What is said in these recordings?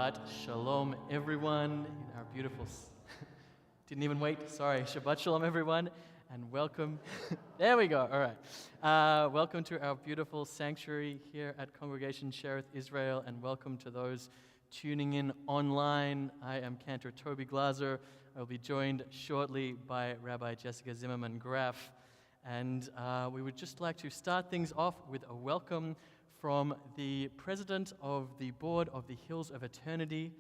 Shabbat Shalom, everyone. Our beautiful, didn't even wait, sorry. Shabbat Shalom, everyone, and welcome. There we go, all right. Welcome to our beautiful sanctuary here at Congregation Shereth Israel, and welcome to those tuning in online. I am Cantor Toby Glaser. I will be joined shortly by Rabbi Jessica Zimmerman Graf, and we would just like to start things off with a welcome from the president of the board of the Hills of Eternity,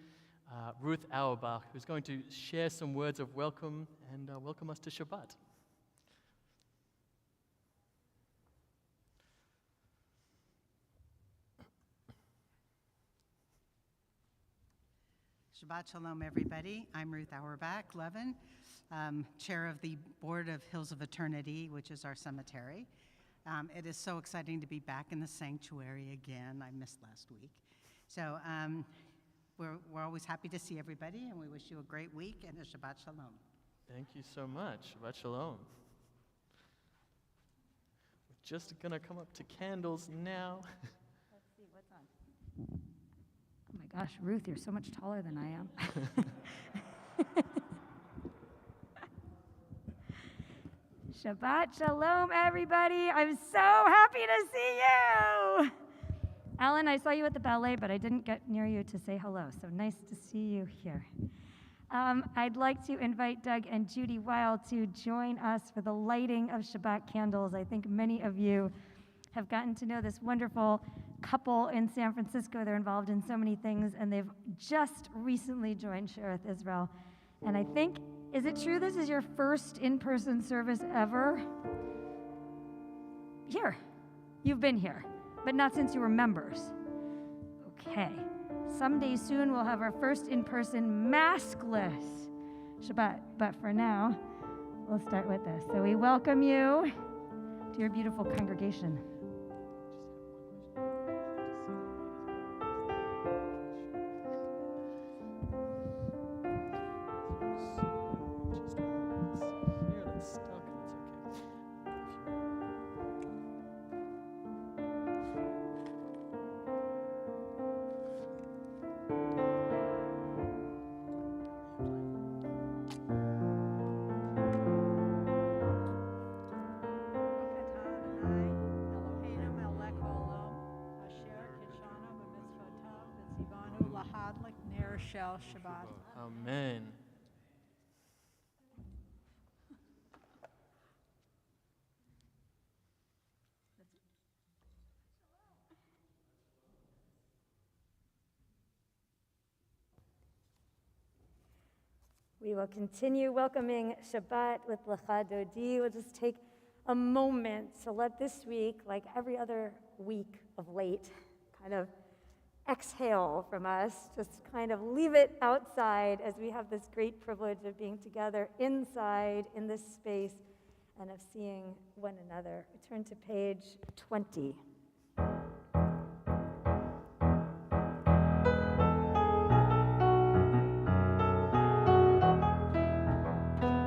Ruth Auerbach, who's going to share some words of welcome and welcome us to Shabbat. Shabbat Shalom, everybody. I'm Ruth Auerbach Levin, chair of the board of Hills of Eternity, which is our cemetery. It is so exciting to be back in the sanctuary again. I missed last week. So we're always happy to see everybody, and we wish you a great week and a Shabbat Shalom. Thank you so much. Shabbat Shalom. We're just going to come up to candles now. Let's see, what's on? Oh my gosh, Ruth, you're so much taller than I am. Shabbat Shalom, everybody. I'm so happy to see you. Alan, I saw you at the ballet, but I didn't get near you to say hello, so nice to see you here. I'd like to invite Doug and Judy Weil to join us for the lighting of Shabbat candles. I think many of you have gotten to know this wonderful couple in San Francisco. They're involved in so many things, and they've just recently joined Shereth Israel. And I think, is it true this is your first in-person service ever? Here. You've been here, but not since you were members. Okay. Someday soon we'll have our first in-person maskless Shabbat, but for now, we'll start with this. So we welcome you to your beautiful congregation. Perpetual Shabbat. Amen. We will continue welcoming Shabbat with Lecha Dodi. We'll just take a moment to let this week, like every other week of late, kind of exhale from us, just kind of leave it outside as we have this great privilege of being together inside in this space and of seeing one another. We turn to page 20.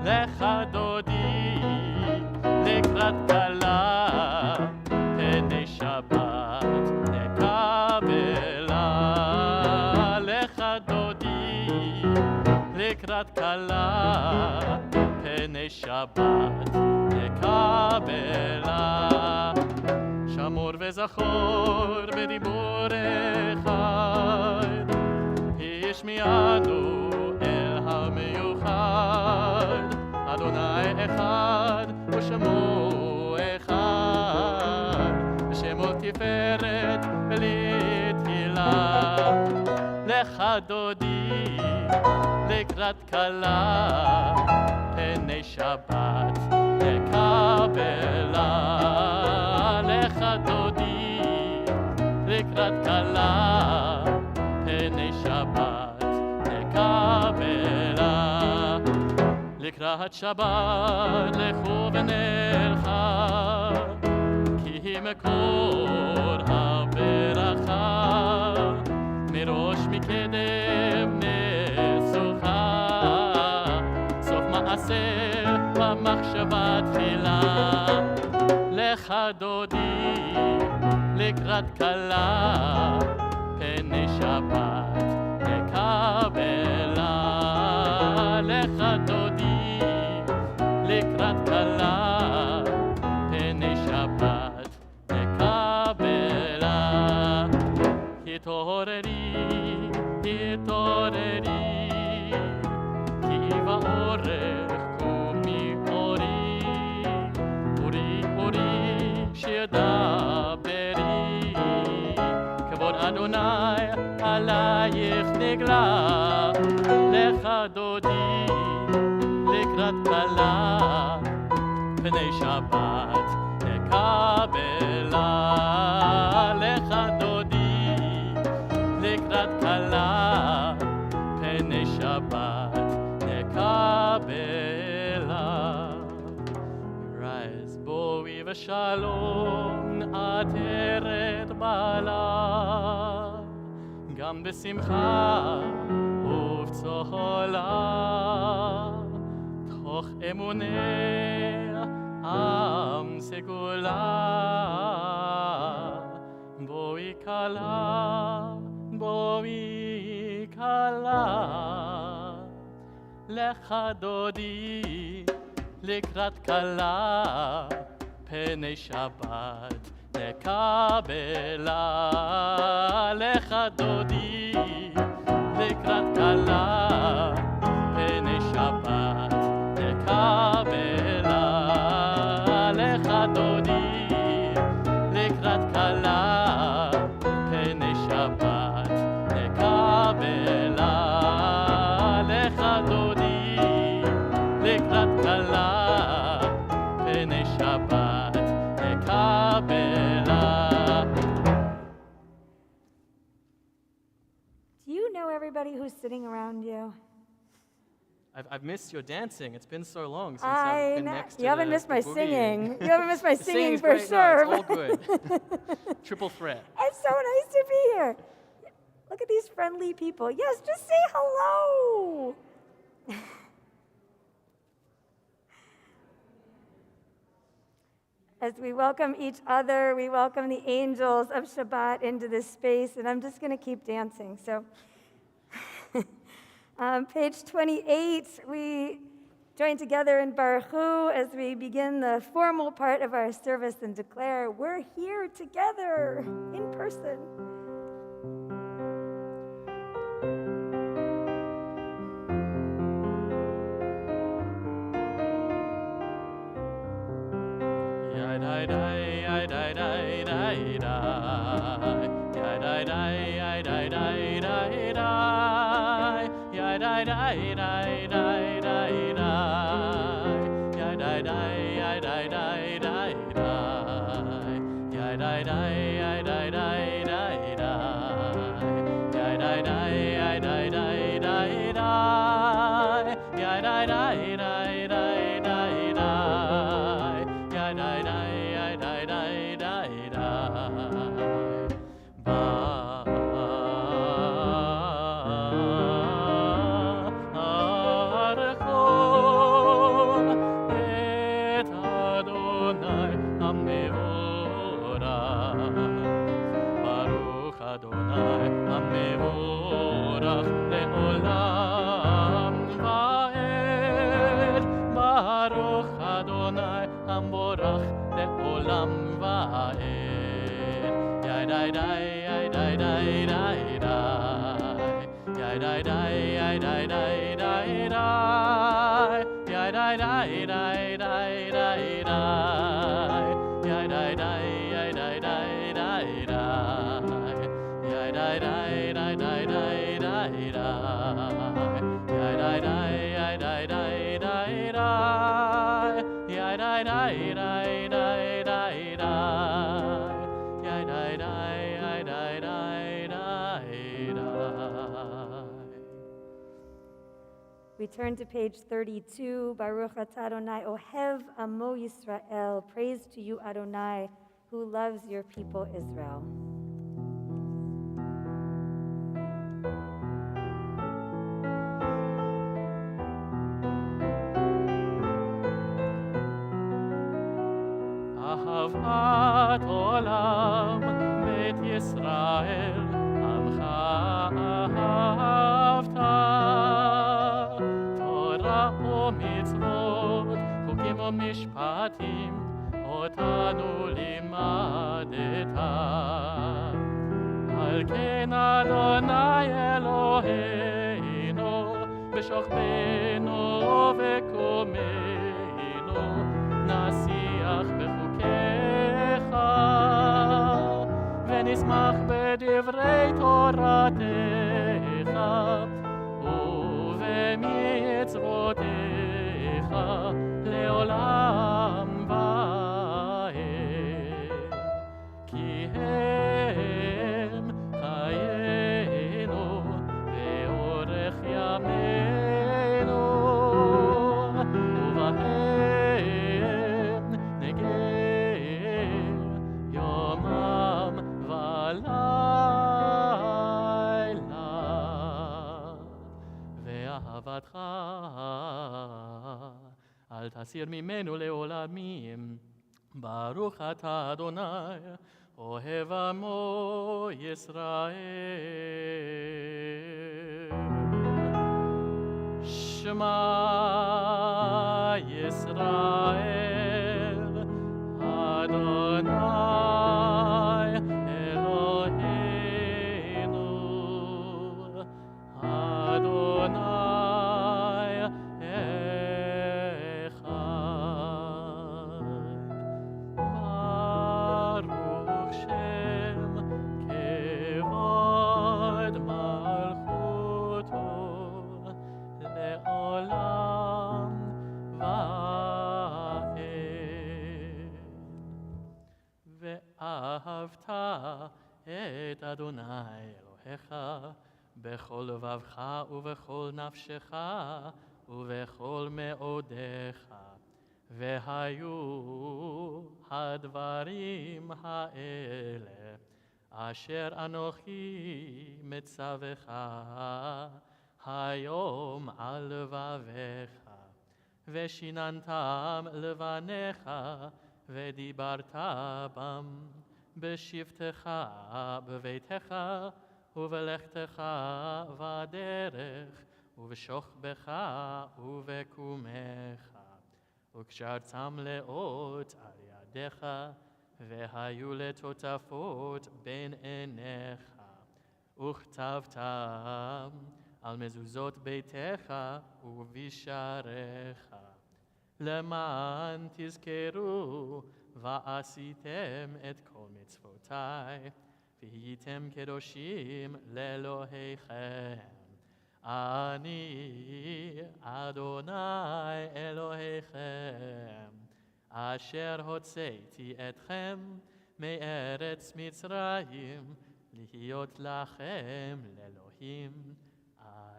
Lecha Dodi, לקראת כלה, פני שבת נקבלה. Lecha Dodi, לקראת כלה, פני שבת נקבלה. שמור וזכור בדיבור אחד, השמיענו אל המיוחד. אדוני אחד ושמו אחד, ושמו תפארת בלי תחילה. Lecha Dodi, לקראת כלה, פני שבת נקבלה. Lecha Dodi, לקראת כלה, פני שבת נקבלה. לקראת שבת לכו ונלכה, כי היא מקור הברכה, מראש מקדם נסוכה, סוף מעשה במחשבה תחילה. Lecha Dodi, לקראת כלה, פני שבת נקבלה. Lecha Dodi, לקראת כלה, פני שבת נקבלה. התעוררי, התעוררי, כי באורך קומי אורי, אורי, אורי, שידברי, כבוד אדוני עלייך נגלה. Lecha Dodi, לקראת כלה, פני שבת נקבלה. Lecha Dodi, לקראת כלה, פני שבת נקבלה. Rise, בואי ושלום, עטרת בעלה, גם בשמחה ובצהלה, תוך אמוני עם סגולה. בואי כלה, בואי כלה. Lecha Dodi, לקראת כלה, פני שבת נקבלה. Lecha Dodi, לקראת כלה, פני שבת נקבלה. Lecha Dodi, לקראת כלה, פני שבת נקבלה. Lecha Dodi, לקראת כלה, פני שבת נקבלה. Do you know everybody who's sitting around you? I've missed your dancing. It's been so long since I I've been know. next to You haven't the missed my boogieing. singing. You haven't missed my The singing singing's for great. sure. No, it's all good. Triple threat. It's so nice to be here. Look at these friendly people. Yes, just say hello. As we welcome each other, we welcome the angels of Shabbat into this space, and I'm just going to keep dancing. So, page 28, we join together in Baruch Hu as we begin the formal part of our service and declare, we're here together in person. We turn to page 32. Baruch atah Adonai, Ohev Amo Yisrael. Praise to you, Adonai, who loves your people Israel. אהבת עולם בית ישראל עמך אהבת תורה ומצוות חוקים ומשפטים אותנו לימדת על כן אדוני אלוהינו בשוכבנו וקומנו נשיח בחוקיך ונשמח בדברי תורתך ובמצוותיך לעולם ועד כי הם חיינו ואורך ימינו ובהם נגן יומם ולילה ואהבתך אל תסיר ממנו לעולמים ברוך אתה אדוני אוהב עמו ישראל שמע ישראל אדוני אלוהינו אדוני ברוך שם כבוד מלכותו לעולם ועד ואהבת את אדוני אלוהיך בכל לבבך ובכל נפשך ובכל מאודיך והיו הדברים האלה אשר אנוכי מצווך היום על לבביך ושיננתם לבניך ודיברת בם בשבתך בביתך ובלכתך בדרך ובשוכבך ובקומך וקשרתם לאות על ידיך והיו לטוטפות בין עיניך וכתבתם על מזוזות ביתך ובשעריך למען תזכרו ועשיתם את כל מצוותיי והייתם קדושים לאלוהיכם אני אדוני אלוהיכם, אשר הוצאתי אתכם מארץ מצרים, להיות לכם לאלוהים.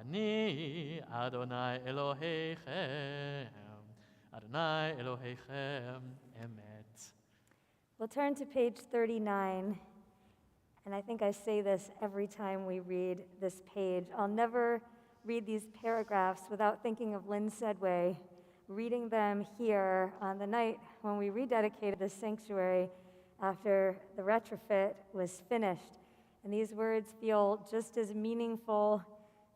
אני אדוני אלוהיכם, אדוני אלוהיכם אמת. We'll turn to page 39, and I think I say this every time we read this page. I'll never read these paragraphs without thinking of Lynn Sedway, reading them here on the night when we rededicated the sanctuary after the retrofit was finished. And these words feel just as meaningful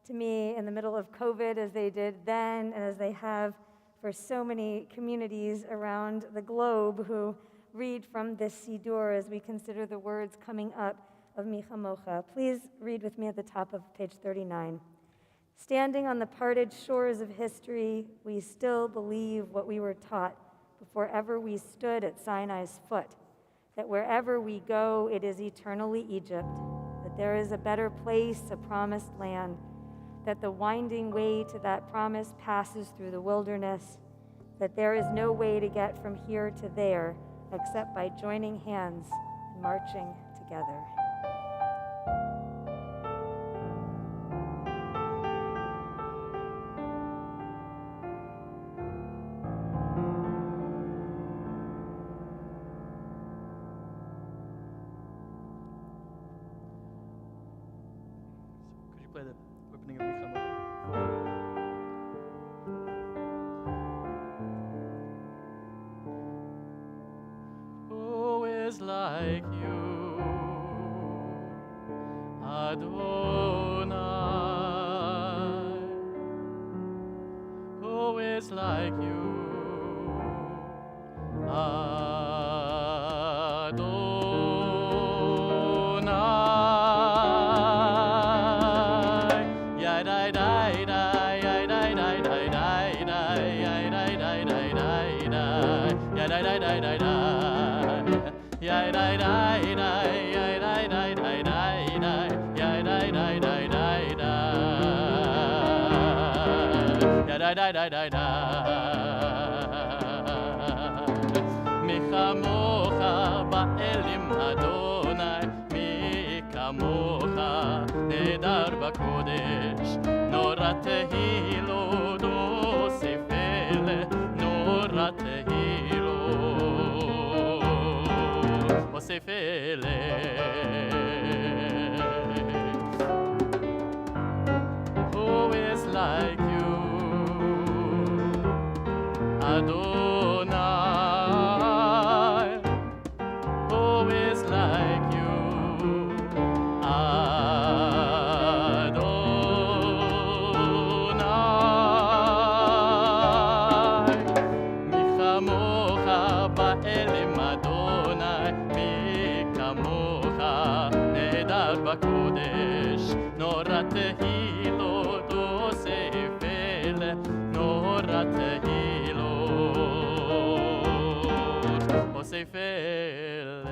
to me in the middle of COVID as they did then, and as they have for so many communities around the globe who read from this Siddur as we consider the words coming up of Micha Mocha. Please read with me at the top of page 39. Standing on the parted shores of history, we still believe what we were taught before ever we stood at Sinai's foot, that wherever we go, it is eternally Egypt, that there is a better place, a promised land, that the winding way to that promise passes through the wilderness, that there is no way to get from here to there except by joining hands and marching together. Could you play the opening of Micha Mocha? Who is like you, Adonai? Who is like you, Adonai? Ya dai dai dai ya dai dai dai dai dai ya dai dai dai dai dai ya dai dai dai dai dai ya dai dai dai ya dai dai dai dai dai ya dai dai dai dai dai ya dai dai dai dai dai Micha Mocha ba'elim Adonai mi kamocha נהדר בקודש, נורא תהילו דוסף אלה, נורא תהילו אוסף אלה. Who is like you, Adonai? Who is like you, בקודש, נורא תהילו תוסף אלה, נורא תהילו אוסף אלה.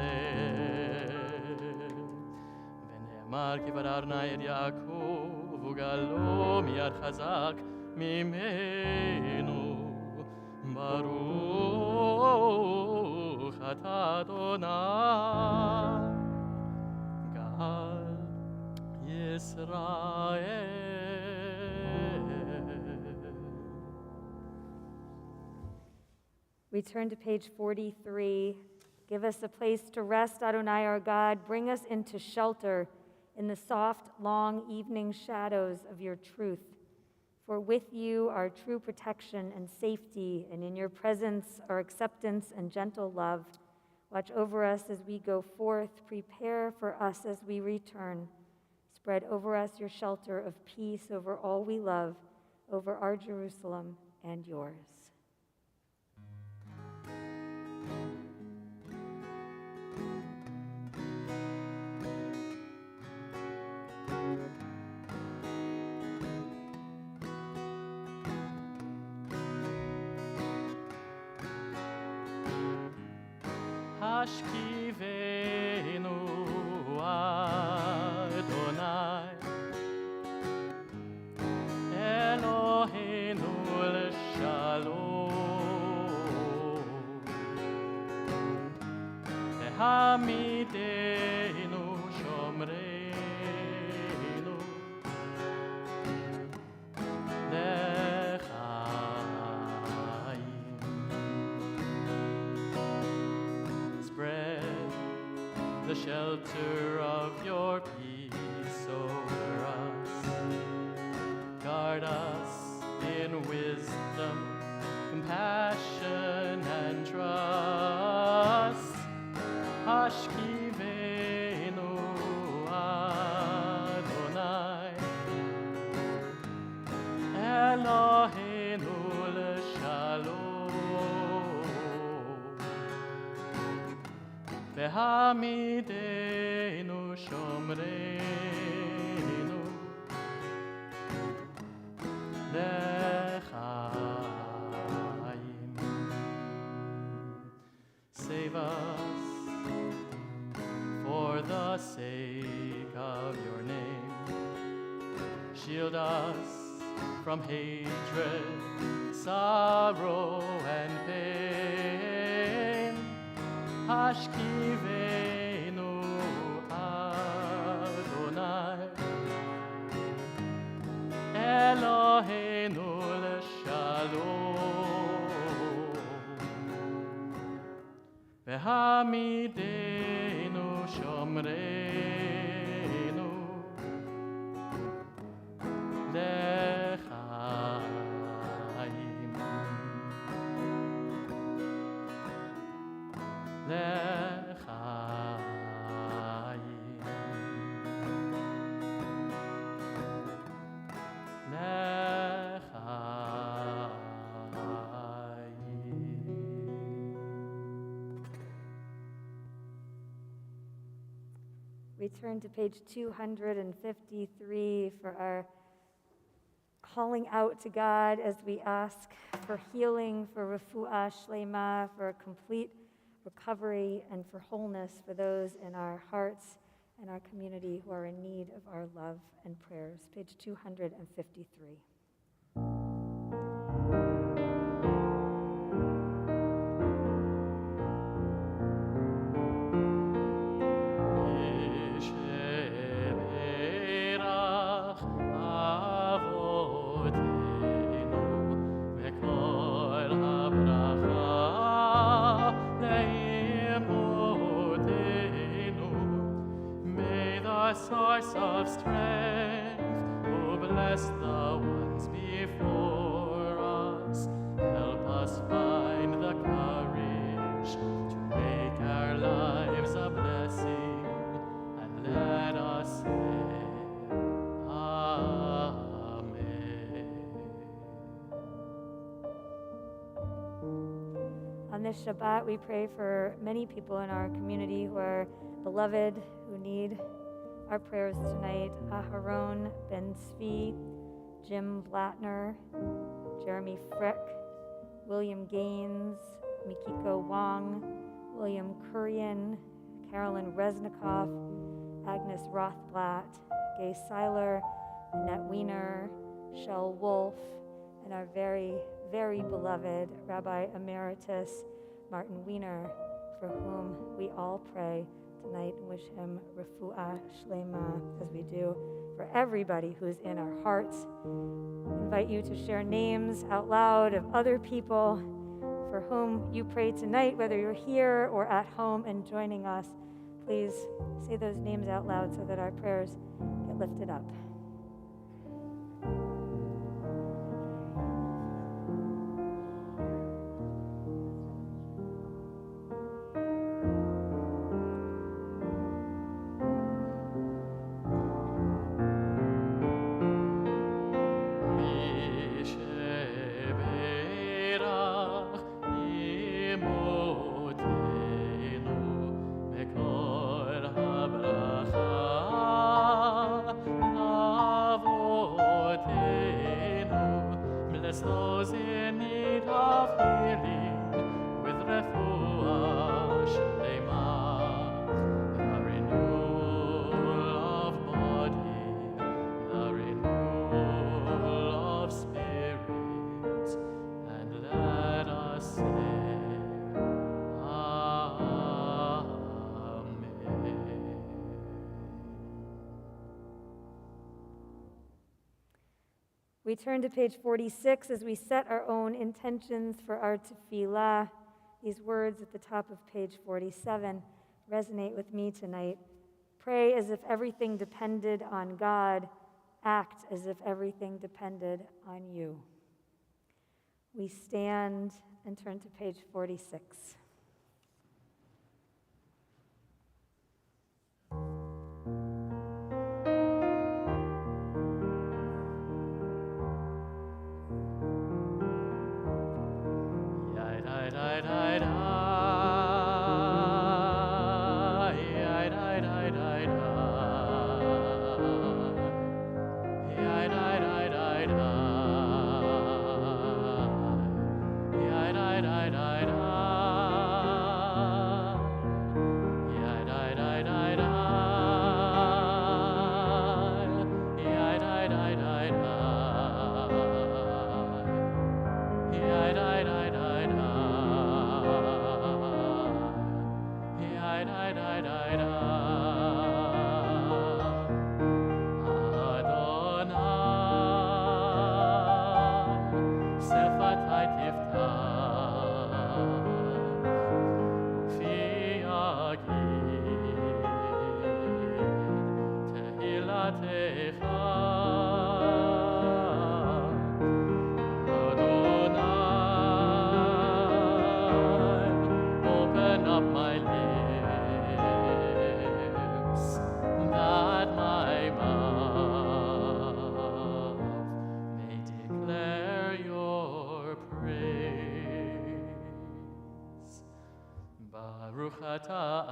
ונאמר כי בררנה את יעקב וגלו מיד חזק ממנו, ברוך אתה אדוני Israel. We turn to page 43. Give us a place to rest, Adonai our God. Bring us into shelter in the soft, long evening shadows of your truth. For with you are true protection and safety, and in your presence are acceptance and gentle love. Watch over us as we go forth. Prepare for us as we return. Spread over us your shelter of peace over all we love, over our Jerusalem and yours. השכיבנו אדוני Ve'hamidenu shomreinu lechaim. Spread the shelter of your peace over us. Guard us in wisdom, compassion, and trust. Hashkivenu Adonai, Eloheinu l'shalom. Ve'hamidenu shomreinu lechaim. Save us for the sake of your name. Shield us from hatred, sorrow, and pain. Hashkivenu Adonai, Eloheinu l'shalom. Ve'hamidenu shomreinu lechaim. Lechaim. We turn to page 253 for our calling out to God as we ask for healing, for refuah shlema, for complete recovery, and for wholeness for those in our hearts and our community who are in need of our love and prayers. Page 253. Source of strength, oh bless the ones before us. Help us find the courage to make our lives a blessing, and let us say, Amen. On this Shabbat, we pray for many people in our community who are beloved, who need our prayers tonight. Aharon Ben Tzvi, Jim Blattner, Jeremy Frick, William Gaines, Mikiko Wong, William Kurian, Carolyn Resnikoff, Agnes Rothblatt, Gay Seiler, Annette Wiener, Shell Wolf, and our very, very beloved Rabbi Emeritus Martin Wiener, for whom we all pray tonight and wish him refuah shlema, as we do for everybody who's in our hearts. I invite you to share names out loud of other people for whom you pray tonight, whether you're here or at home and joining us. Please say those names out loud so that our prayers get lifted up. Those in need of healing with refuah shlema, the renewal of body, the renewal of spirit, and let us say, Amen. We turn to page 46 as we set our own intentions for our tefillah. These words at the top of page 47 resonate with me tonight. Pray as if everything depended on God. Act as if everything depended on you. We stand and turn to page 46.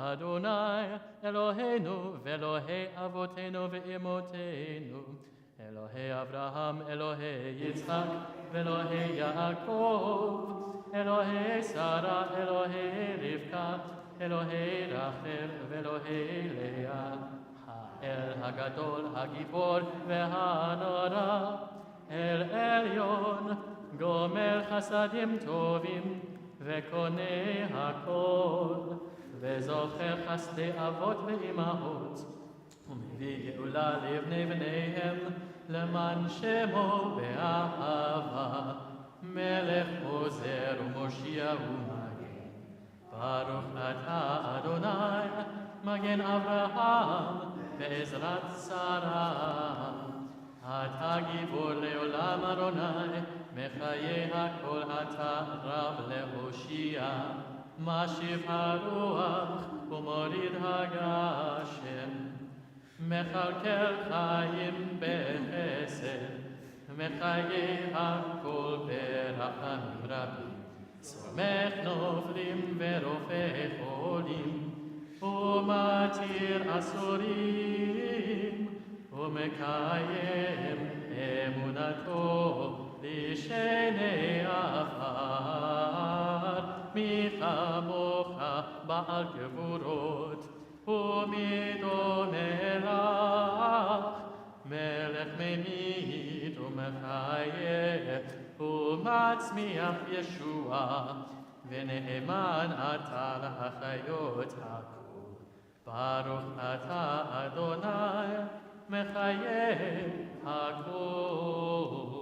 Adonai Eloheinu ve'Elohei Avotenu ve'Imotenu Elohei Avraham Elohei Yitzchak ve'Elohei Yaakov Elohei Sarah Elohei Rivka Elohei Rachel ve'Elohei Leah Ha'el Hagadol Hagibor ve'Hanora El Elyon Gomer Chasadim Tovim ve'Konei Hakol וזוכר חסדי אבות ואימהות, ומביא גאולה לבני בניהם, למען שמו באהבה, מלך עוזר ומושיע ומגן. ברוך אתה אדוני, מגן אברהם, בעזרת שרה. אתה גיבור לעולם אדוני, מחיי הכל אתה רב להושיע. משיב הרוח ומוריד הגשם, מכלכל חיים בחסד, מחיי הכל ברחמים רבים, סומך נופלים ורופא חולים, ומתיר אסורים, ומקיים אמונתו לשני עפר. מי כמוך בעל גבורות, ומי דומה לך, מלך ממית ומחייך, ומצמיח ישועה, ונאמן אתה להחיות הכל. ברוך אתה אדוני, מחיה הכל.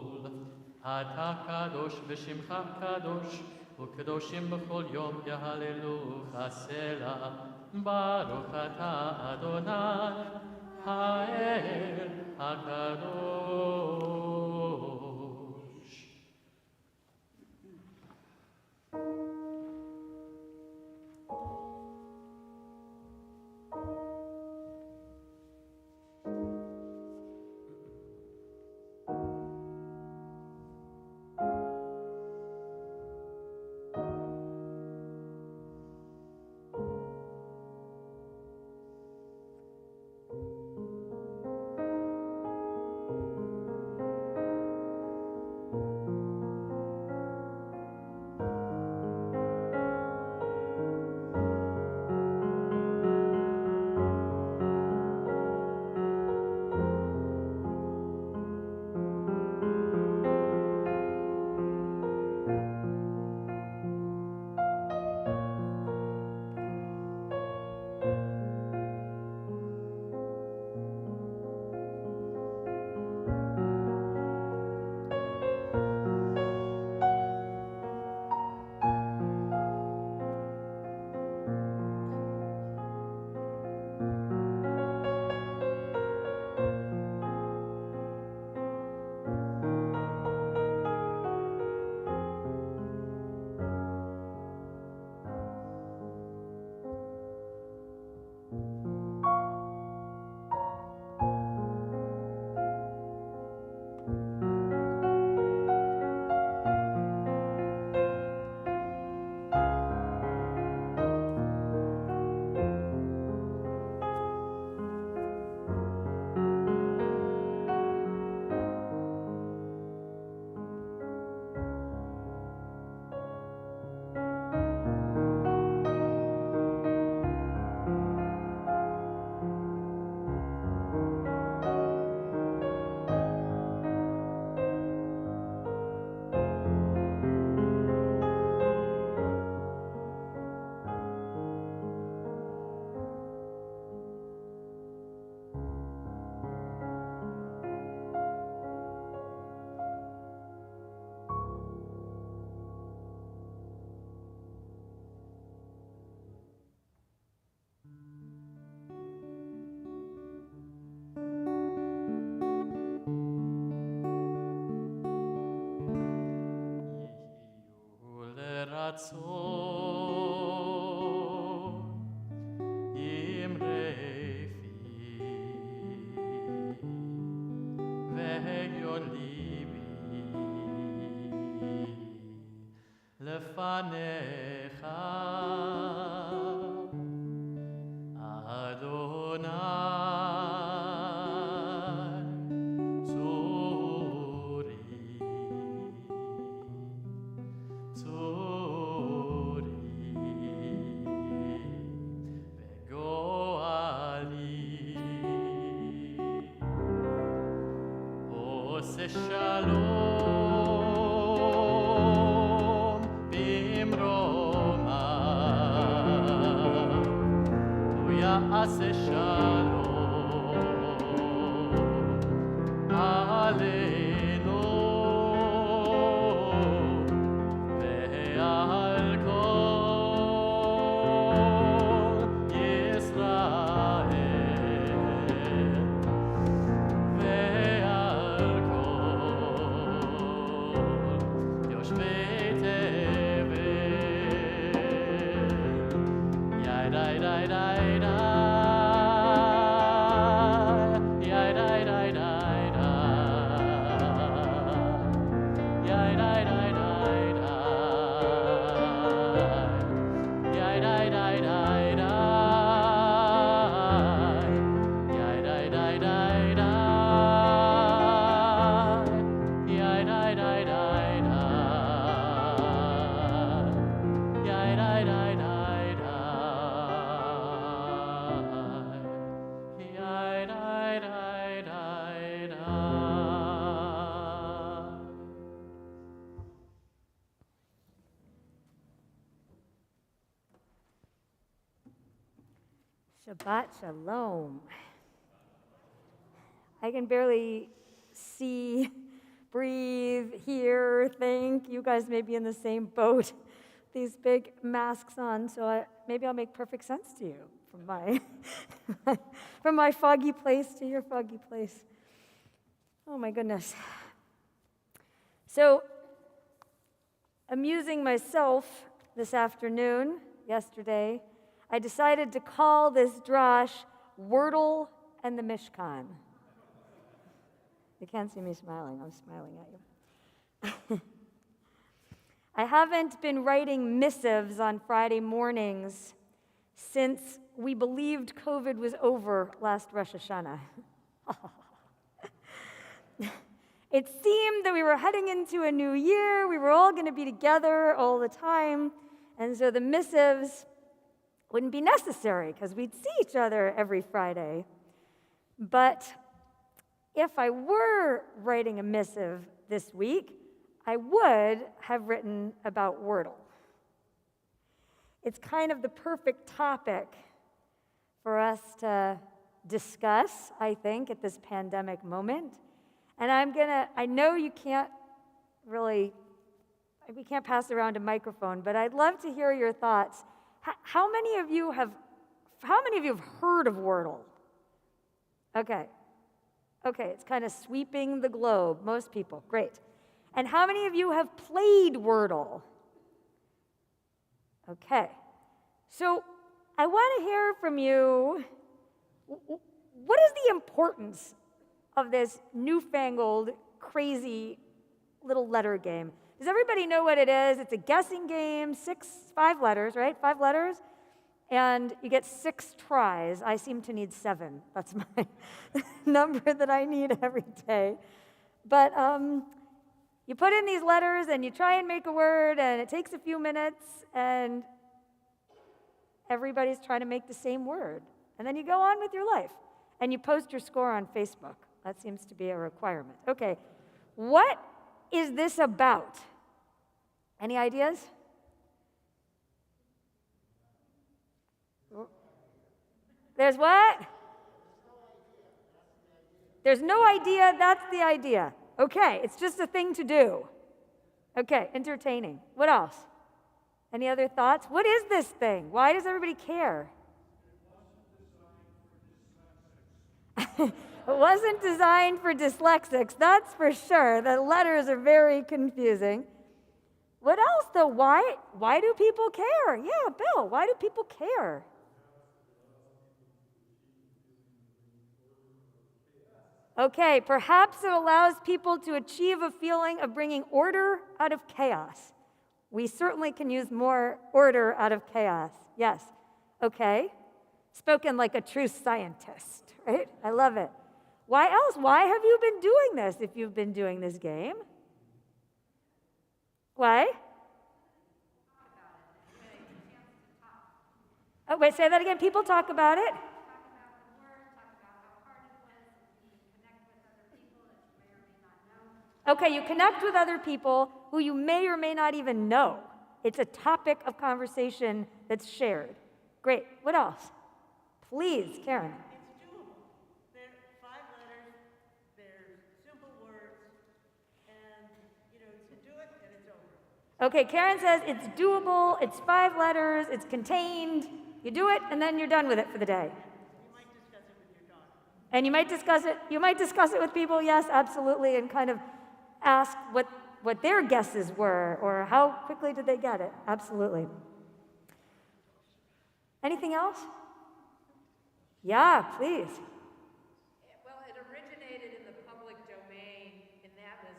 אתה קדוש ושמך קדוש, וקדושים בכל יום יהללוך סלע. ברוך אתה אדוני, האל הקדוש. Shabbat Shalom. I can barely see, breathe, hear, think. You guys may be in the same boat. These big masks on, so maybe I'll make perfect sense to you from my from my foggy place to your foggy place. Oh my goodness. So, amusing myself this afternoon, yesterday, I decided to call this Drash Wordle and the Mishkan. You can't see me smiling. I'm smiling at you. I haven't been writing missives on Friday mornings since we believed COVID was over last Rosh Hashanah. It seemed that we were heading into a new year. We were all going to be together all the time. And so the missives wouldn't be necessary because we'd see each other every Friday. But if I were writing a missive this week, I would have written about Wordle. It's kind of the perfect topic for us to discuss, I think, at this pandemic moment. And I know you can't really, we can't pass around a microphone, but I'd love to hear your thoughts. How many of you have heard of Wordle? Okay, it's kind of sweeping the globe, most people, great. And how many of you have played Wordle? Okay, so I want to hear from you, what is the importance of this newfangled, crazy little letter game? Does everybody know what it is? It's a guessing game, 5 letters, right? 5 letters, and you get 6 tries. I seem to need 7. That's my number that I need every day. But you put in these letters, and you try and make a word, and it takes a few minutes, and everybody's trying to make the same word. And then you go on with your life, and you post your score on Facebook. That seems to be a requirement. Okay, what is this about? Any ideas? There's what? There's no idea, that's the idea. Okay, it's just a thing to do. Okay, entertaining. What else? Any other thoughts? What is this thing? Why does everybody care? It wasn't designed for dyslexics, that's for sure. The letters are very confusing. What else, though? Why do people care? Yeah, Bill, why do people care? Okay, perhaps it allows people to achieve a feeling of bringing order out of chaos. We certainly can use more order out of chaos. Yes. Okay. Spoken like a true scientist, right? I love it. Why else? Why have you been doing this if you've been doing this game? Why? Oh, wait, say that again. People talk about it. Okay, you connect with other people who you may or may not even know. It's a topic of conversation that's shared. Great. What else? Please, Karen. It's doable. They're 5 letters, they're simple words, and you can do it and it's over. Okay, Karen says it's doable, it's 5 letters, it's contained. You do it, and then you're done with it for the day. You might discuss it with your daughter. And you might discuss it with people, yes, absolutely, and kind of ask what their guesses were or how quickly did they get it. Absolutely. Anything else? Yeah, please. Well, it originated in the public domain, and that was,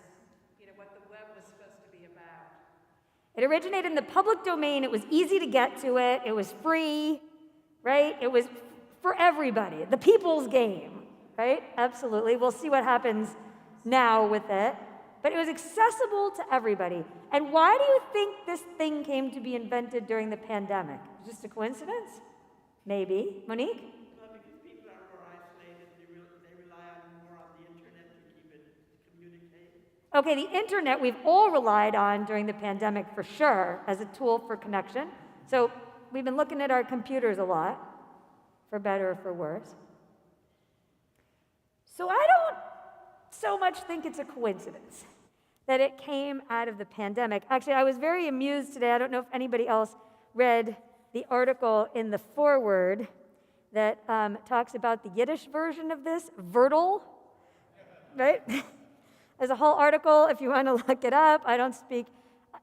what the web was supposed to be about. It originated in the public domain. It was easy to get to it. It was free, right? It was for everybody. The people's game, right? Absolutely. We'll see what happens now with it. But it was accessible to everybody. And why do you think this thing came to be invented during the pandemic? Just a coincidence? Maybe. Monique? Well, because people are more isolated, they rely more on the internet to keep it communicated. Okay, the internet we've all relied on during the pandemic for sure as a tool for connection. So we've been looking at our computers a lot, for better or for worse. So I don't so much think it's a coincidence that it came out of the pandemic. Actually, I was very amused today. I don't know if anybody else read the article in the foreword that talks about the Yiddish version of this, Wordle, right? There's a whole article if you want to look it up. I don't speak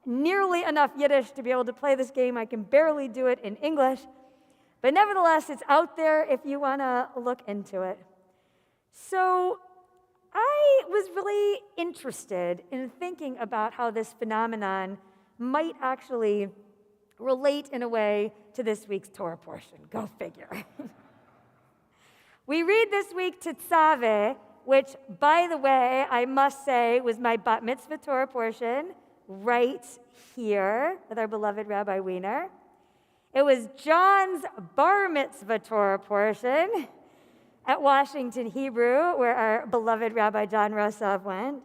nearly enough Yiddish to be able to play this game. I can barely do it in English. But nevertheless, it's out there if you want to look into it. So I was really interested in thinking about how this phenomenon might actually relate in a way to this week's Torah portion. Go figure. We read this week Tetzaveh, which, by the way, I must say was my bat mitzvah Torah portion right here with our beloved Rabbi Wiener. It was John's bar mitzvah Torah portion at Washington Hebrew, where our beloved Rabbi John Rosov went.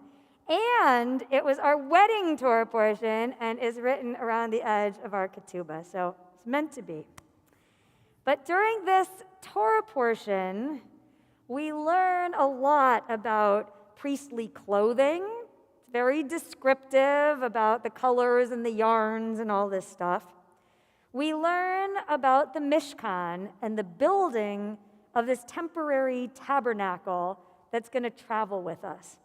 And it was our wedding Torah portion and is written around the edge of our ketubah. So it's meant to be. But during this Torah portion, we learn a lot about priestly clothing. It's very descriptive about the colors and the yarns and all this stuff. We learn about the Mishkan and the building of this temporary tabernacle that's going to travel with us.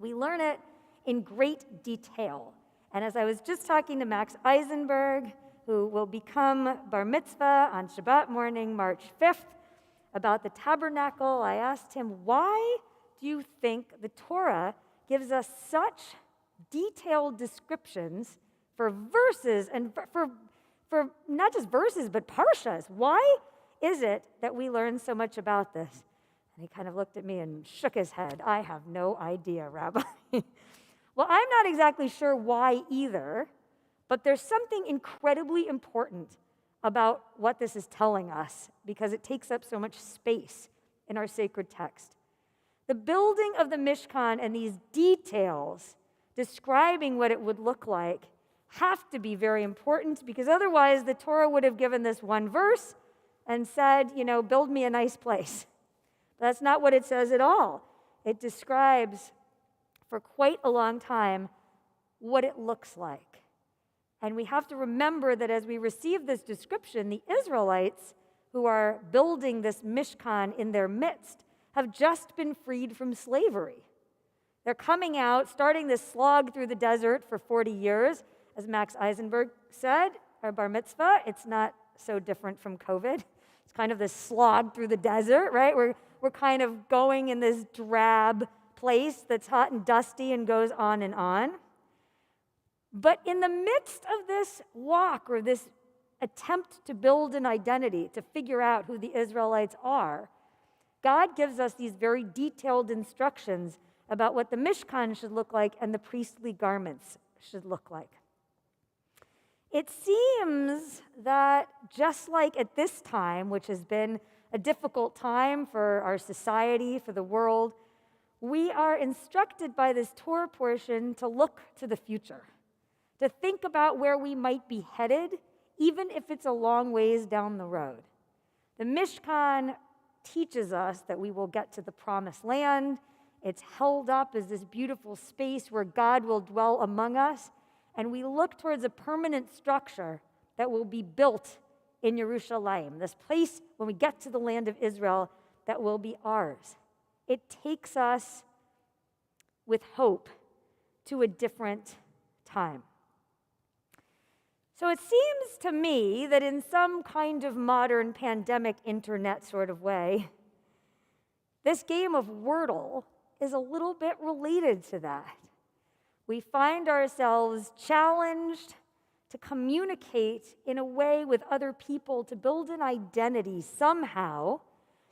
We learn it in great detail. And as I was just talking to Max Eisenberg, who will become bar mitzvah on Shabbat morning, March 5th, about the tabernacle, I asked him, why do you think the Torah gives us such detailed descriptions for verses and for not just verses, but parshas? Why is it that we learn so much about this? And he kind of looked at me and shook his head. I have no idea, Rabbi. Well, I'm not exactly sure why either, but there's something incredibly important about what this is telling us because it takes up so much space in our sacred text. The building of the Mishkan and these details describing what it would look like have to be very important because otherwise the Torah would have given this one verse and said, build me a nice place. But that's not what it says at all. It describes for quite a long time what it looks like. And we have to remember that as we receive this description, the Israelites who are building this Mishkan in their midst have just been freed from slavery. They're coming out, starting this slog through the desert for 40 years, as Max Eisenberg said, our bar mitzvah, it's not so different from COVID. It's kind of this slog through the desert, right? We're kind of going in this drab place that's hot and dusty and goes on and on. But in the midst of this walk or this attempt to build an identity, to figure out who the Israelites are, God gives us these very detailed instructions about what the Mishkan should look like and the priestly garments should look like. It seems that just like at this time, which has been a difficult time for our society, for the world, we are instructed by this Torah portion to look to the future, to think about where we might be headed, even if it's a long ways down the road. The Mishkan teaches us that we will get to the promised land. It's held up as this beautiful space where God will dwell among us, and we look towards a permanent structure that will be built in Yerushalayim, this place when we get to the land of Israel that will be ours. It takes us with hope to a different time. So it seems to me that in some kind of modern pandemic internet sort of way, this game of Wordle is a little bit related to that. We find ourselves challenged to communicate in a way with other people, to build an identity somehow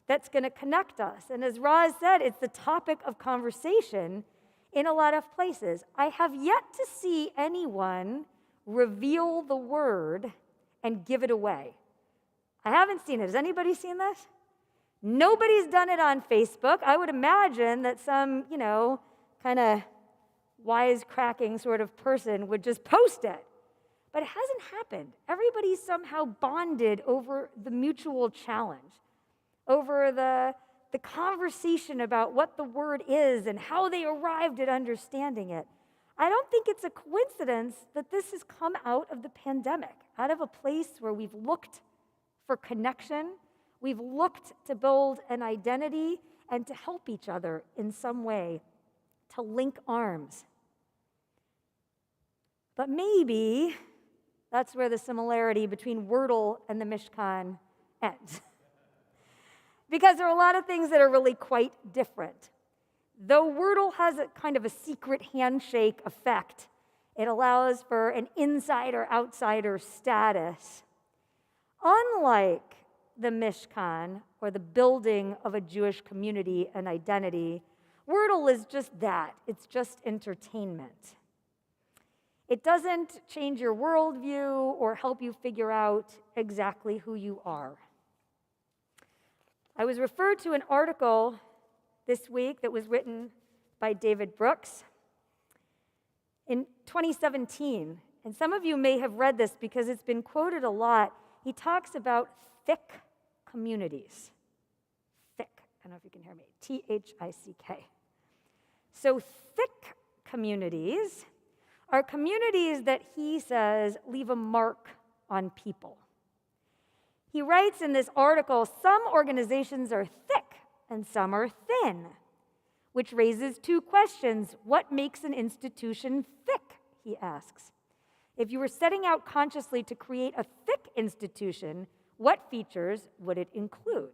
that's going to connect us. And as Roz said, it's the topic of conversation in a lot of places. I have yet to see anyone reveal the word and give it away. I haven't seen it. Has anybody seen this? Nobody's done it on Facebook. I would imagine that some, kind of wisecracking sort of person would just post it. But it hasn't happened. Everybody's somehow bonded over the mutual challenge, over the conversation about what the word is and how they arrived at understanding it. I don't think it's a coincidence that this has come out of the pandemic, out of a place where we've looked for connection, we've looked to build an identity and to help each other in some way, to link arms. But maybe that's where the similarity between Wordle and the Mishkan ends. Because there are a lot of things that are really quite different. Though Wordle has a kind of a secret handshake effect, it allows for an insider-outsider status. Unlike the Mishkan, or the building of a Jewish community and identity, Wordle is just that. It's just entertainment. It doesn't change your worldview or help you figure out exactly who you are. I was referred to an article this week that was written by David Brooks in 2017. And some of you may have read this because it's been quoted a lot. He talks about thick communities. Thick. I don't know if you can hear me. Thick. So thick communities are communities that he says leave a mark on people. He writes in this article, some organizations are thick and some are thin, which raises two questions. What makes an institution thick, he asks. If you were setting out consciously to create a thick institution, what features would it include?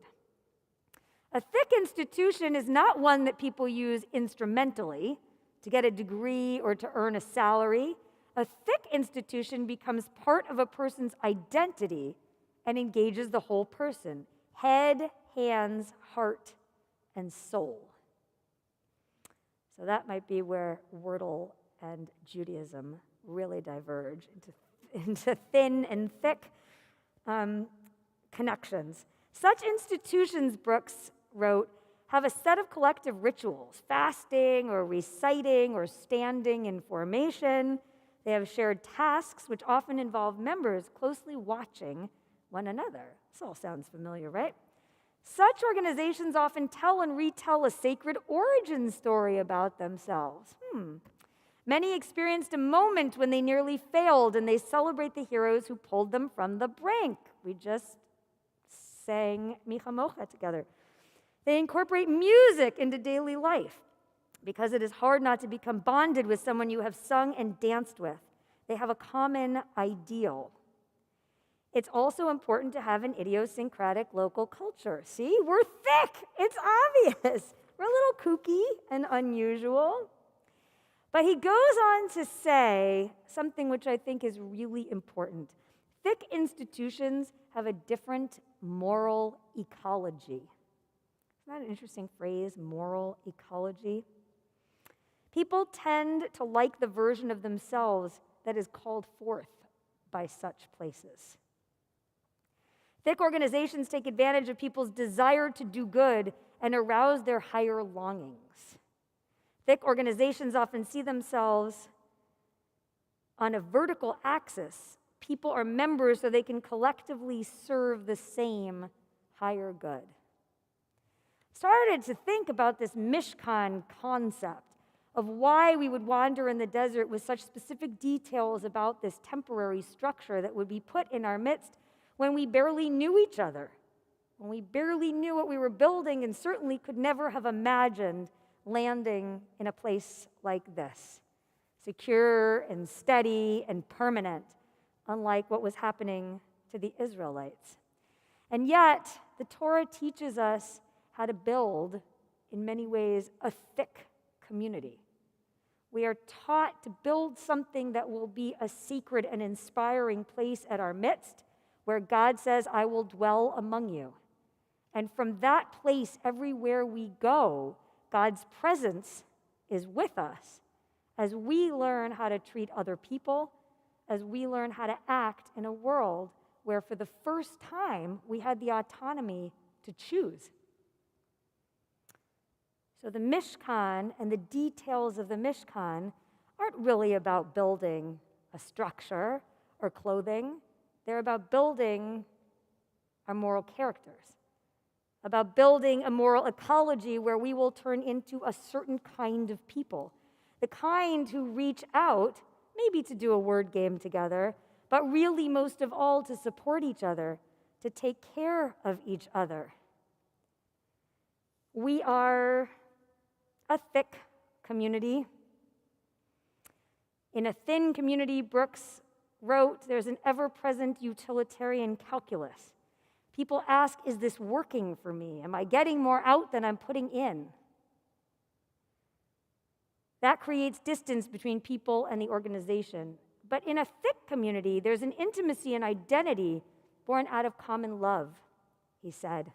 A thick institution is not one that people use instrumentally to get a degree or to earn a salary. A thick institution becomes part of a person's identity and engages the whole person, head, hands, heart, and soul. So that might be where Wordle and Judaism really diverge into thin and thick connections. Such institutions, Brooks wrote, have a set of collective rituals, fasting or reciting or standing in formation. They have shared tasks which often involve members closely watching one another. This all sounds familiar, right? Such organizations often tell and retell a sacred origin story about themselves. Many experienced a moment when they nearly failed, and they celebrate the heroes who pulled them from the brink. We just sang Micha Mocha together. They incorporate music into daily life because it is hard not to become bonded with someone you have sung and danced with. They have a common ideal. It's also important to have an idiosyncratic local culture. See, we're thick. It's obvious. We're a little kooky and unusual. But he goes on to say something which I think is really important. Thick institutions have a different moral ecology. Isn't that an interesting phrase, moral ecology? People tend to like the version of themselves that is called forth by such places. Thick organizations take advantage of people's desire to do good and arouse their higher longings. Thick organizations often see themselves on a vertical axis. People are members so they can collectively serve the same higher good. Started to think about this Mishkan concept of why we would wander in the desert with such specific details about this temporary structure that would be put in our midst when we barely knew each other, when we barely knew what we were building and certainly could never have imagined landing in a place like this, secure and steady and permanent, unlike what was happening to the Israelites. And yet, the Torah teaches us how to build, in many ways, a thick community. We are taught to build something that will be a sacred and inspiring place at our midst, where God says, I will dwell among you. And from that place, everywhere we go, God's presence is with us as we learn how to treat other people, as we learn how to act in a world where for the first time we had the autonomy to choose. So the Mishkan and the details of the Mishkan aren't really about building a structure or clothing. They're about building our moral characters, about building a moral ecology where we will turn into a certain kind of people, the kind who reach out, maybe to do a word game together, but really most of all to support each other, to take care of each other. We are a thick community. In a thin community, Brooks wrote, there's an ever-present utilitarian calculus. People ask, is this working for me? Am I getting more out than I'm putting in? That creates distance between people and the organization. But in a thick community, there's an intimacy and identity born out of common love, he said.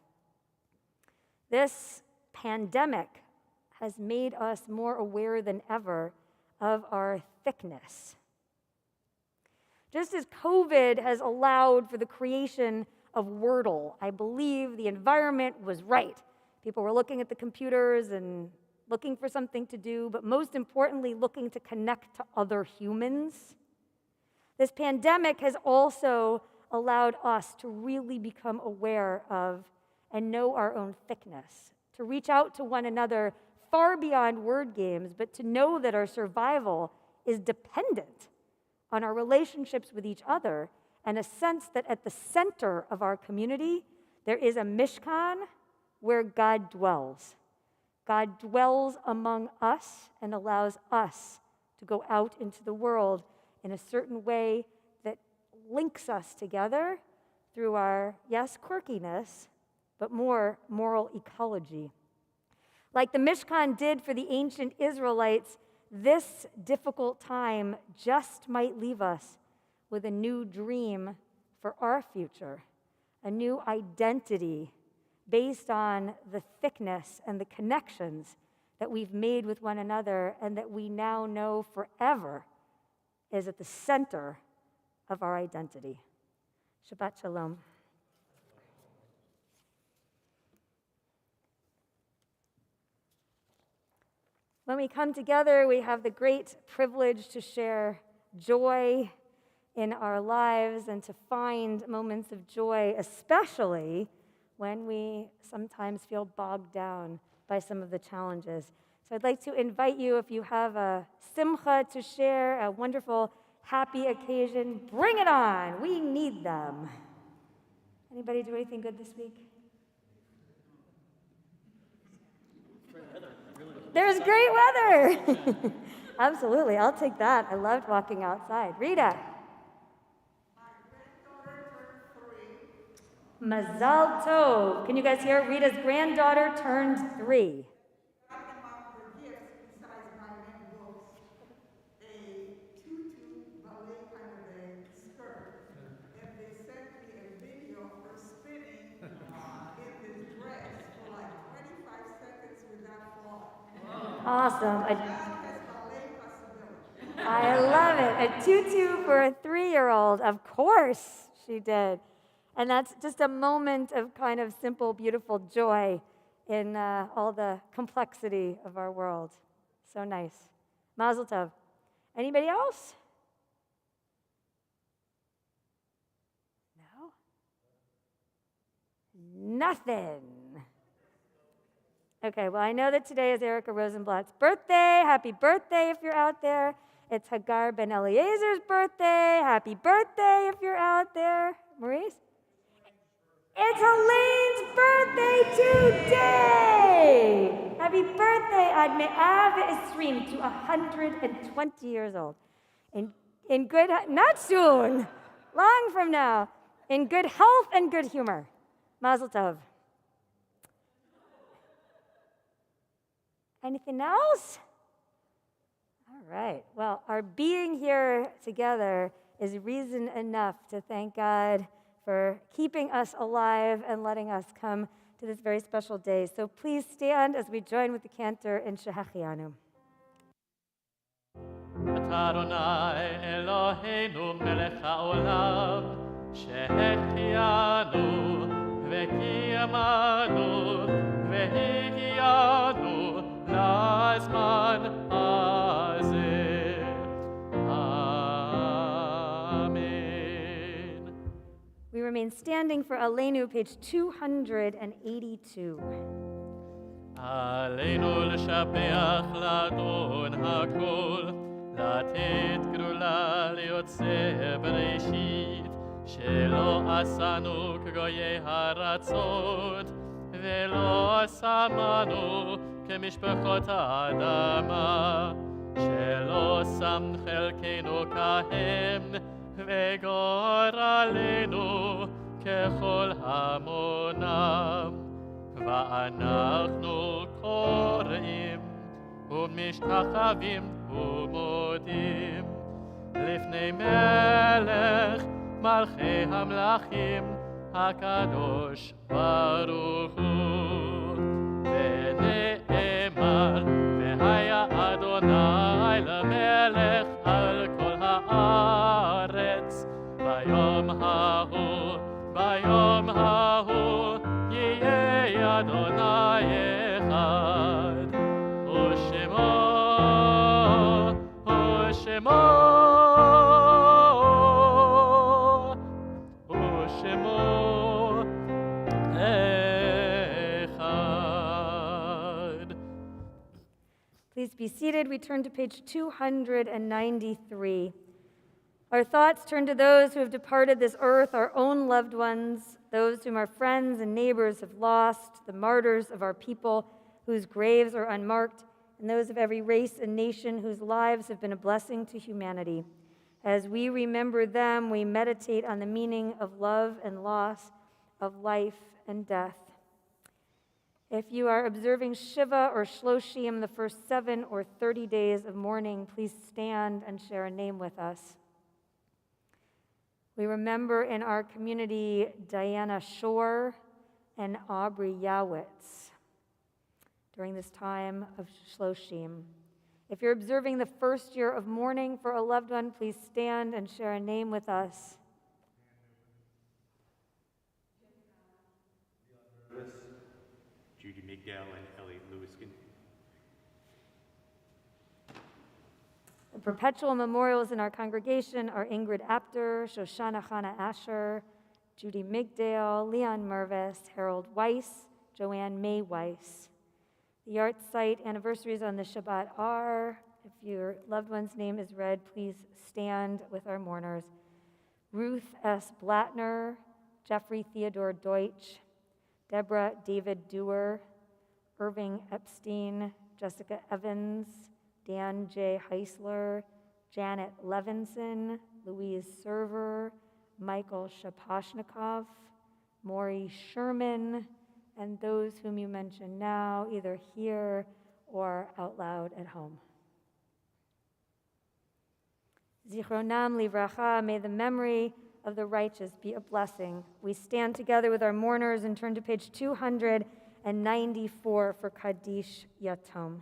This pandemic has made us more aware than ever of our thickness. Just as COVID has allowed for the creation of Wordle, I believe the environment was right. People were looking at the computers and looking for something to do, but most importantly, looking to connect to other humans. This pandemic has also allowed us to really become aware of and know our own thickness, to reach out to one another far beyond word games, but to know that our survival is dependent on our relationships with each other, and a sense that at the center of our community, there is a Mishkan where God dwells. God dwells among us and allows us to go out into the world in a certain way that links us together through our, yes, quirkiness, but more moral ecology. Like the Mishkan did for the ancient Israelites, this difficult time just might leave us with a new dream for our future, a new identity based on the thickness and the connections that we've made with one another and that we now know forever is at the center of our identity. Shabbat Shalom. When we come together, we have the great privilege to share joy in our lives and to find moments of joy, especially when we sometimes feel bogged down by some of the challenges. So I'd like to invite you, if you have a simcha to share, a wonderful, happy occasion, bring it on. We need them. Anybody do anything good this week? There's great weather. Absolutely, I'll take that. I loved walking outside. Rita. Mazal Tov. Can you guys hear? Rita's granddaughter turned 3. Got them out for gifts besides my many books, a tutu ballet kind of a skirt, and they sent me a video of her spinning in this dress for like 25 seconds without falling. Awesome. God has ballet possibilities. I love it. A tutu for a 3-year-old. Of course she did. And that's just a moment of kind of simple, beautiful joy in all the complexity of our world. So nice. Mazel tov. Anybody else? No? Nothing. Okay, well, I know that today is Erica Rosenblatt's birthday. Happy birthday if you're out there. It's Hagar Ben Eliezer's birthday. Happy birthday if you're out there. Maurice? It's Elaine's birthday today! Happy birthday, Ad Me'av Esrim, to 120 years old. In good, not soon, long from now, in good health and good humor. Mazel tov. Anything else? All right. Well, our being here together is reason enough to thank God for keeping us alive and letting us come to this very special day. So please stand as we join with the Cantor in Shehechianu. אתה אדוני אלוהינו מלך העולם, שהחיינו וקיימנו והגיענו לזמן הזה. Amen. We remain standing for Aleinu, page 282. עלינו לשבח לאדון הכל, לתת גדולה ליוצא בראשית, שלא עשנו כגויי הארצות, ולא שמנו כמשפחות האדמה, שלא שם חלקנו כהם, וגורלנו ככל המונם. ואנחנו קוראים ומשתחווים ומודים לפני מלך מלכי המלכים הקדוש ברוך הוא. ונאמר והיה אדוני למלך על כל הארץ ביום ההוא יהיה אדוני אחד ושמו אחד. Please be seated. We turn to page 293. Our thoughts turn to those who have departed this earth, our own loved ones, those whom our friends and neighbors have lost, the martyrs of our people whose graves are unmarked, and those of every race and nation whose lives have been a blessing to humanity. As we remember them, we meditate on the meaning of love and loss, of life and death. If you are observing Shiva or Shloshim, the first 7 or 30 days of mourning, please stand and share a name with us. We remember in our community Diana Shore and Aubrey Yowitz during this time of Shloshim. If you're observing the first year of mourning for a loved one, please stand and share a name with us. Judy Migdal and Elliot Lewiskin. The Perpetual Memorials in our congregation are Ingrid Apter, Shoshana Chana Asher, Judy Migdal, Leon Mervis, Harold Weiss, Joanne May Weiss. The Art Site anniversaries on the Shabbat are, if your loved one's name is read, please stand with our mourners. Ruth S. Blattner, Jeffrey Theodore Deutsch, Deborah David Dewar, Irving Epstein, Jessica Evans, Dan J. Heisler, Janet Levinson, Louise Server, Michael Shaposhnikov, Maury Sherman, and those whom you mention now, either here or out loud at home. Zichronam livracha, may the memory of the righteous be a blessing. We stand together with our mourners and turn to page 294 for Kaddish Yatom.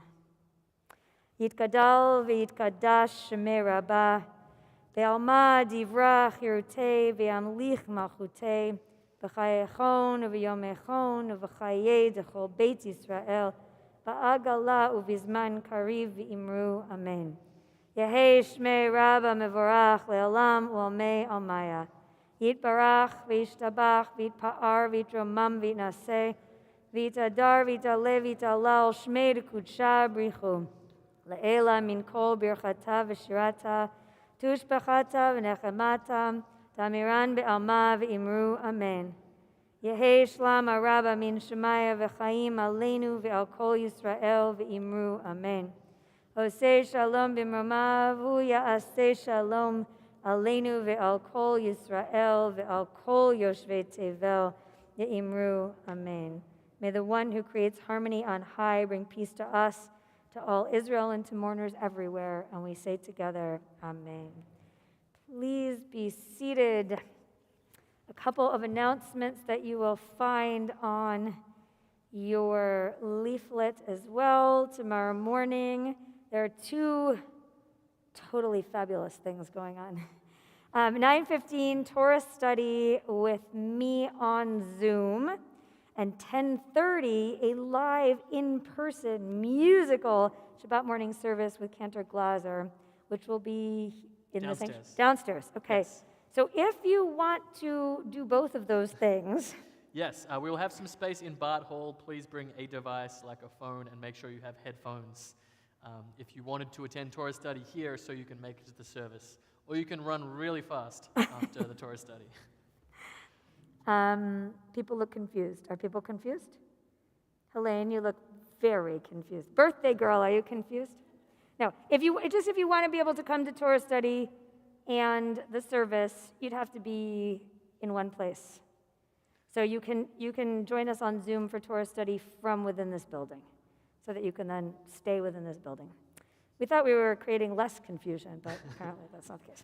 Yitgadal v'yitkadash shemei rabbah, ve'alma divra chirutei ve'amlich malchutei, v'chayechon u'v'yomechon u'v'chayei d'chol Beit Yisrael, ba'agala u'vizman kariv v'imru amen. Yehei shmei rabba mevorach le'olam u'amei almaya. Yitbarach v'yishtabach v'yitpa'ar v'yitromam v'yitnaseh v'yitadar v'yitaleh v'yitalal shmei d'kudsha brichu. Le'ela min kol birchata v'shirata tushbachata v'nechemata tamiran be'alma v'imru amen. Yehei shlam araba min shemaya v'chaim aleinu ve'al kol Yisrael v'imru amen. Oseh shalom b'mramav ya'aseh shalom aleinu ve'al kol Yisrael ve'al kol yoshvei tevel ye'imru amen. May the one who creates harmony on high bring peace to us, to all Israel, and to mourners everywhere. And we say together, amen. Please be seated. A couple of announcements that you will find on your leaflet as well. Tomorrow morning, there are two totally fabulous things going on. 9:15, Torah study with me on Zoom. And 10:30, a live, in-person, musical Shabbat morning service with Cantor Glaser, which will be in Downstairs. Downstairs, okay. Yes. So if you want to do both of those things, Yes, we will have some space in Bart Hall. Please bring a device like a phone and make sure you have headphones. If you wanted to attend Torah study here so you can make it to the service, or you can run really fast after the Torah study. people look confused. Are people confused? Helene, you look very confused. Birthday girl, are you confused? No. If you want to be able to come to Torah study and the service, you'd have to be in one place. So you can join us on Zoom for Torah study from within this building, so that you can then stay within this building. We thought we were creating less confusion, but apparently that's not the case.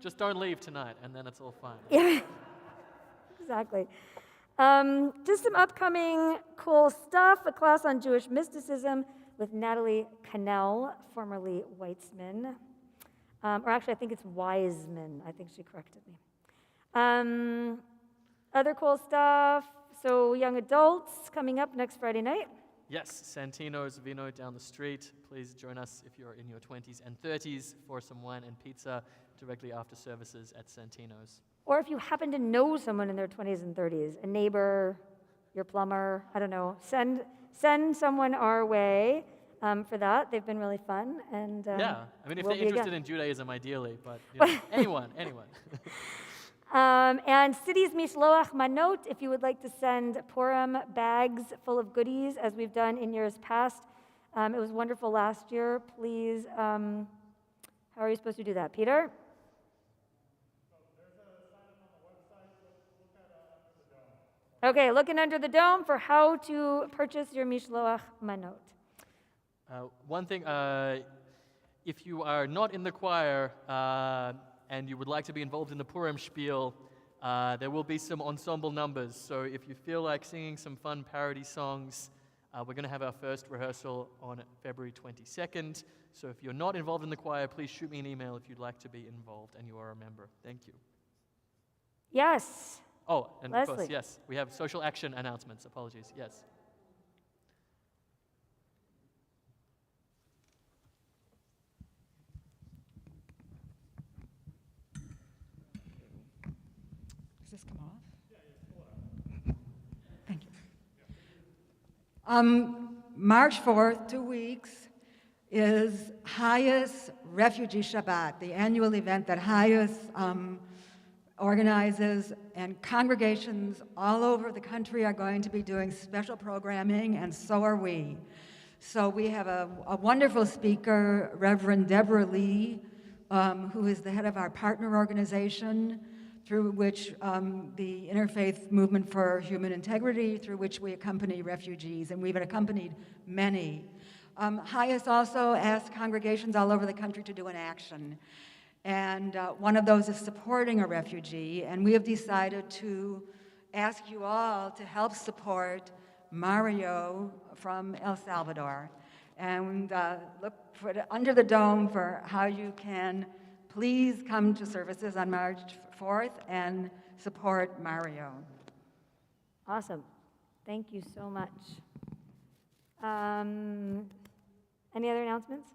Just don't leave tonight, and then it's all fine. Yeah, exactly. Just some upcoming cool stuff. A class on Jewish mysticism with Natalie Cannell, formerly Weitzman. Or actually, I think it's Wiseman. I think she corrected me. Other cool stuff. So young adults coming up next Friday night. Yes, Santino's Vino down the street. Please join us if you're in your 20s and 30s for some wine and pizza directly after services at Santino's. Or if you happen to know someone in their 20s and 30s, a neighbor, your plumber, I don't know, send someone our way for that. They've been really fun. And yeah, I mean, if we'll they're interested again. in Judaism, ideally, but you know, anyone. And City's Mishloach Manot, if you would like to send Purim bags full of goodies, as we've done in years past. It was wonderful last year. Please, how are you supposed to do that, Peter? There's a sign up on the website. Look at Under the Dome. Okay, looking under the dome for how to purchase your Mishloach Manot. One thing, if you are not in the choir and you would like to be involved in the Purim spiel, there will be some ensemble numbers. So if you feel like singing some fun parody songs, we're going to have our first rehearsal on February 22nd. So if you're not involved in the choir, please shoot me an email if you'd like to be involved and you are a member. Thank you. Yes. Oh, and Leslie. of course, yes, we have social action announcements. Apologies, yes. Does this come off? Thank you. March 4th, 2 weeks, is Hayas Refugee Shabbat, the annual event that Hayas organizes, and congregations all over the country are going to be doing special programming, and so are we. So we have a wonderful speaker, Reverend Deborah Lee, who is the head of our partner organization, through which the Interfaith Movement for Human Integrity, through which we accompany refugees, and we've accompanied many. HIAS also asked congregations all over the country to do an action. And one of those is supporting a refugee, and we have decided to ask you all to help support Mario from El Salvador. And look under the dome for how you can please come to services on March 4th and support Mario. Awesome. Thank you so much. Any other announcements?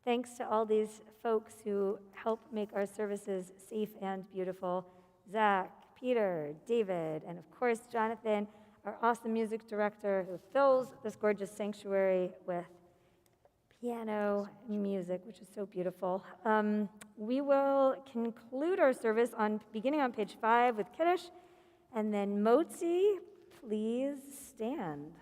Thanks to all these folks who help make our services safe and beautiful. Zach, Peter, David, and of course Jonathan, our awesome music director who fills this gorgeous sanctuary with piano music, which is so beautiful. We will conclude our service beginning on page 5 with Kiddush, and then Motzi, please stand.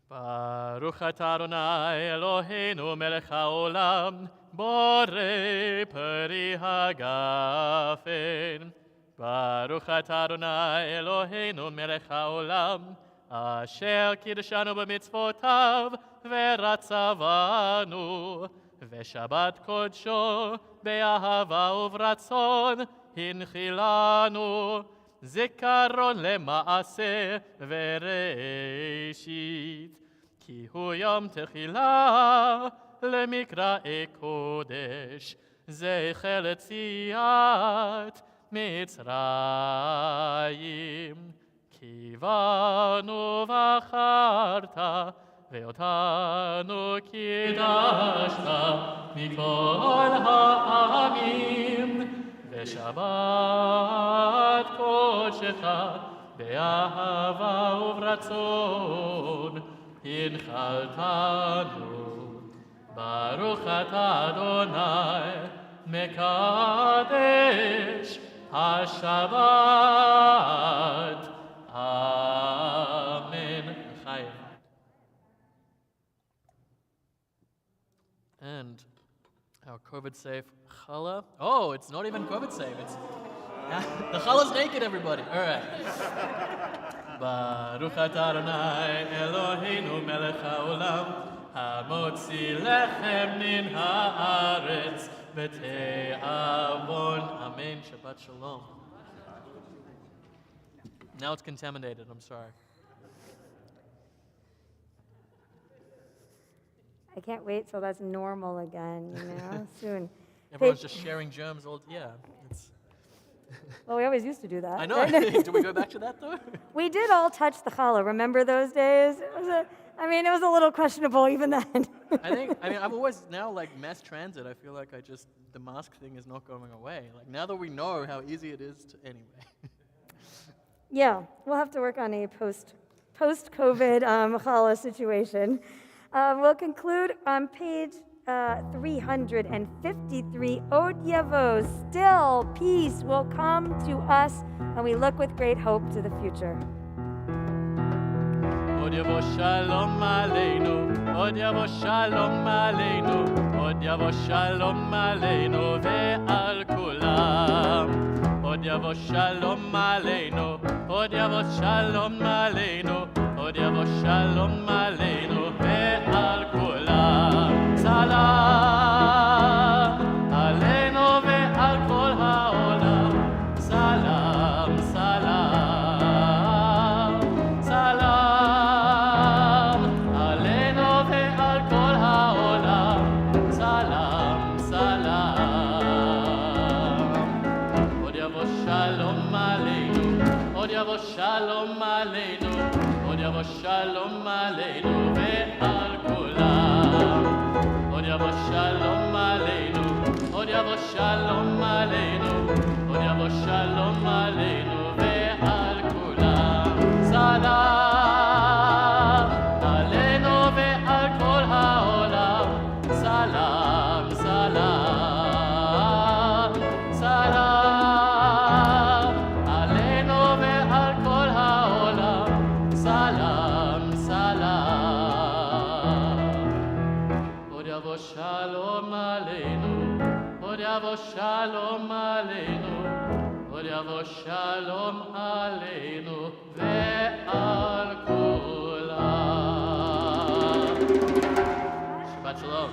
Baruch atah Adonai Eloheinu melech haolam, borei peri hagafen. Baruch atah Adonai Eloheinu melech haolam, asher kiddeshanu b'mitzvotav veratzavanu, v'shabbat kodsho be'ahava uvratzon hinchilanu, zikaron lema'aseh v'reishit, ki hu yom techila lemikra'e kodesh, zecher letziat Mitzrayim, ki vanu v'acharta ve'otanu kiddashta mikol ha'amim, ve'shabbat kodshecha be'ahava uvratzon hinchaltanu. Baruch atah Adonai mekadesh HaShabbat. Amen. Chaim. And our COVID-safe challah. Oh, it's not even COVID-safe. It's the challah's naked, everybody. All right. Baruch atah Adonai Eloheinu melech haolam, hamotzi lechem min haaretz v'te'avon. Amen. Shabbat shalom. Now it's contaminated. I'm sorry. I can't wait till that's normal again, soon. Everyone's just sharing germs all. Yeah. It's Well, we always used to do that. I know. Do we go back to that though? We did all touch the challah. Remember those days? It was a little questionable even then. I'm always now like mass transit. I feel like the mask thing is not going away. Like now that we know how easy it is to anyway. Yeah, we'll have to work on a post-COVID challah situation. We'll conclude on page 353. Od Yavo, still peace will come to us, and we look with great hope to the future. Od Yavo shalom aleinu, Od Yavo shalom aleinu, Od Yavo shalom aleinu ve'al kulam. Od Yavo shalom aleinu, Od Yavo shalom aleinu, Od Yavo shalom aleinu ve'al kulam. Salam aleinu ve'al kol ha'olam. Salam, salam, salam aleinu ve'al kol ha'olam. Salam, salam. Od Yavo shalom aleinu, Od Yavo shalom aleinu, Od Yavo shalom aleinu ve'al kulam. Od Yavo shalom aleinu, Od Yavo shalom aleinu, Od Yavo shalom aleinu ve'al kulam. Salam aleinu ve'al kol ha'olam. Salam, salam, salam aleinu ve'al kol ha'olam. aleinu, od yavo shalom aleinu, od yavo shalom aleinu, ve'al kulam. Shabbat shalom.